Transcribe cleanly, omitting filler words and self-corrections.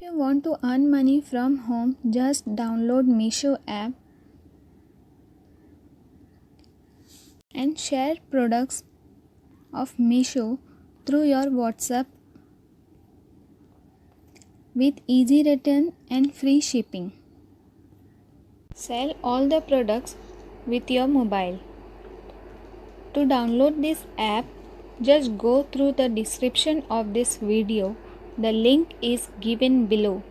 If you want to earn money from home, just download Meesho app and share products of Meesho through your WhatsApp with easy return and free shipping. Sell all the products with your mobile. To download this app, just go through the description of this video. The link is given below.